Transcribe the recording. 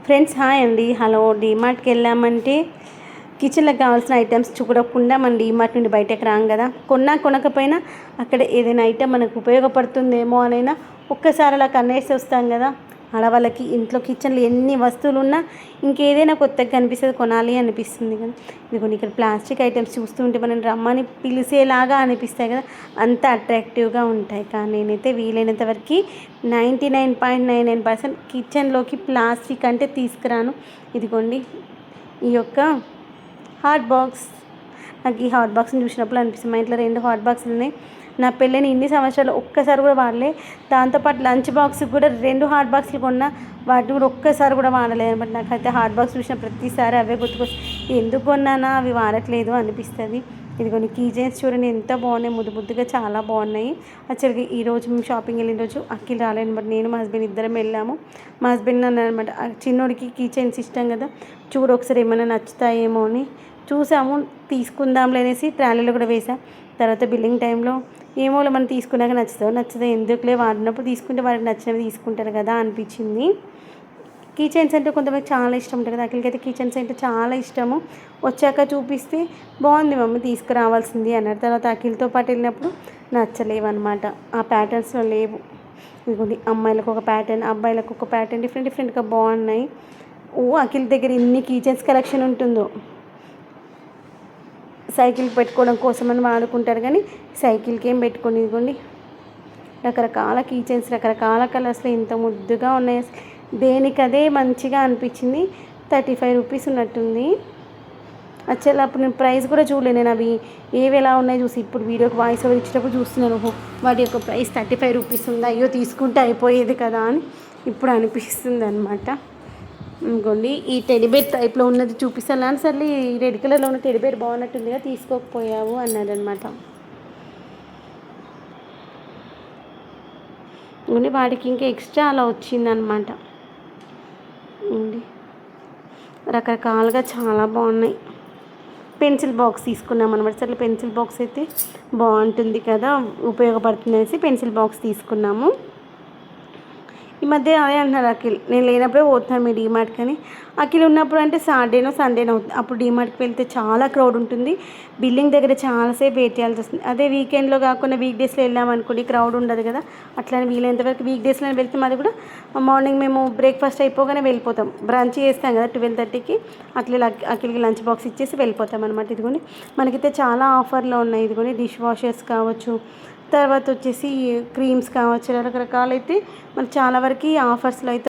Friends hi అండి. Hello, డీమార్ట్కి వెళ్ళామంటే కిచెన్లోకి కావాల్సిన ఐటమ్స్ చూడకుండా మనం డీమార్ట్ నుండి బయటకు రాం కదా. కొనకపోయినా అక్కడ ఏదైనా ఐటమ్ మనకు ఉపయోగపడుతుందేమో అనైనా ఒక్కసారి అలా కన్నేసి వస్తాం కదా. ఆడవాళ్ళకి ఇంట్లో కిచెన్లో ఎన్ని వస్తువులు ఉన్నా ఇంకేదైనా కొత్తగా కనిపిస్తుంది, కొనాలి అనిపిస్తుంది కదా. ఇదిగోండి ఇక్కడ ప్లాస్టిక్ ఐటమ్స్ చూస్తుంటే మనం రమ్మని పిలిచేలాగా అనిపిస్తాయి కదా, అంత అట్రాక్టివ్గా ఉంటాయి. కానీ నేనైతే వీలైనంత వరకు 99.99% కిచెన్లోకి ప్లాస్టిక్ అంటే తీసుకురాను. ఇదిగోండి ఈ యొక్క హాట్ బాక్స్. నాకు ఈ హాట్ బాక్స్ని చూసినప్పుడు అనిపిస్తుంది, మా ఇంట్లో 2 హాట్ బాక్సులు ఉన్నాయి. నా పెళ్ళైన ఇన్ని సంవత్సరాలు ఒక్కసారి కూడా వాడలే. దాంతోపాటు లంచ్ బాక్స్కి కూడా 2 హాట్ బాక్సులు కొన్నా, వాటిని కూడా ఒక్కసారి కూడా వాడలేదు అనమాట. నాకైతే హాట్ బాక్స్ చూసిన ప్రతిసారి అవే గుర్తుకొస్తాయి. ఎందుకు కొన్నానా, అవి వాడట్లేదు అనిపిస్తుంది. ఇదిగోని కీ చైన్స్ చూడండి ఎంత బాగున్నాయి, ముద్దుగా చాలా బాగున్నాయి. యాక్చువల్గా ఈరోజు మేము షాపింగ్ వెళ్ళిన రోజు అఖిల్ రాలేనమాట, నేను మా హస్బెండ్ ఇద్దరం వెళ్ళాము. మా హస్బెండ్ అన్నాడు అనమాట, చిన్నోడికి కీ చైన్స్ ఇష్టం కదా, చూడు ఒకసారి ఏమైనా నచ్చుతాయేమో అని చూసాము. తీసుకుందాంలే అనేసి ట్రాలీలో కూడా వేసాం. తర్వాత బిల్లింగ్ టైంలో ఏమోలో మనం తీసుకున్నాక నచ్చదో ఎందుకులే, వాడినప్పుడు తీసుకుంటే వాడికి నచ్చినవి తీసుకుంటారు కదా అనిపించింది. కీ చైన్స్ అంటే కొంతమంది చాలా ఇష్టం ఉంటుంది కదా, అఖిల్కి అయితే కీ చైన్స్ అంటే చాలా ఇష్టము. వచ్చాక చూపిస్తే బాగుంది మమ్మీ తీసుకురావాల్సింది అన్నారు. తర్వాత అఖిల్తో పాటు వెళ్ళినప్పుడు నచ్చలేవు అనమాట, ఆ ప్యాటర్న్స్లో లేవు. ఇదిగోండి అమ్మాయిలకు ఒక ప్యాటర్న్, అబ్బాయిలకు ఒక ప్యాటర్న్, డిఫరెంట్గా బాగున్నాయి. అఖిల్ దగ్గర ఇన్ని కీ చైన్స్ కలెక్షన్ ఉంటుందో. సైకిల్ పెట్టుకోవడం కోసం అని వాడుకుంటారు, కానీ సైకిల్కి ఏం పెట్టుకొని. ఇదిగోండి రకరకాల కీ చైన్స్, రకరకాల కలర్స్లో ఇంత ముద్దుగా ఉన్నాయి. దేనికదే మంచిగా అనిపించింది. 35 రూపీస్ ఉన్నట్టుంది. యాక్చువల్ అప్పుడు నేను ప్రైస్ కూడా చూడలేదు, నేను అవి ఏవి ఎలా ఉన్నాయి చూసి ఇప్పుడు వీడియోకి వాయిస్ ఓవర్ ఇచ్చేటప్పుడు చూస్తున్నాను. వాటి యొక్క ప్రైస్ 35 రూపీస్ ఉంది, అయ్యో తీసుకుంటే అయిపోయేది కదా అని ఇప్పుడు అనిపిస్తుంది అనమాట. ఇంకోండి ఈ టెడీబేర్ టైప్లో ఉన్నది చూపిస్తాను అని, సర్లే ఈ రెడ్ కలర్లో ఉన్న టెడీబేర్ బాగున్నట్టుందిగా తీసుకోకపోయావు అన్నారనమాట. ఇంకోండి వాటికి ఇంకా ఎక్స్ట్రా అలా వచ్చిందనమాట. రకరకాలుగా చాలా బాగున్నాయి. పెన్సిల్ బాక్స్ తీసుకున్నాం అనమాట. సరే పెన్సిల్ బాక్స్ అయితే బాగుంటుంది కదా, ఉపయోగపడుతుంది అనేసి పెన్సిల్ బాక్స్ తీసుకున్నాము. ఈ మధ్య అదే అంటున్నారు అఖిల్, నేను లేనప్పుడే పోతున్నాను మీ డీమార్ట్ కానీ. అఖిల్ ఉన్నప్పుడు అంటే సాటర్డేనో సండేనో అవుతుంది, అప్పుడు డీమార్ట్కి వెళ్తే చాలా క్రౌడ్ ఉంటుంది, బిల్లింగ్ దగ్గర చాలాసేపు వెయిట్ చేయాల్సి వస్తుంది. అదే వీకెండ్లో కాకుండా వీక్ డేస్లో వెళ్ళామనుకోండి క్రౌడ్ ఉండదు కదా. అట్లని వీలైనంతవరకు వీక్ డేస్లో వెళ్తే మాది కూడా మార్నింగ్ మేము బ్రేక్ఫాస్ట్ అయిపోగానే వెళ్ళిపోతాం, బ్రంచ్ చేస్తాం కదా 12:30కి. అట్లా అఖిల్కి లంచ్ బాక్స్ ఇచ్చేసి వెళ్ళిపోతాం అనమాట. ఇదిగోని మనకైతే చాలా ఆఫర్లో ఉన్నాయి. ఇదిగోని డిష్ వాషర్స్ కావచ్చు, తర్వాత వచ్చేసి క్రీమ్స్ కావచ్చు, రకరకాలైతే మనకు చాలా వరకు ఆఫర్స్లో అయితే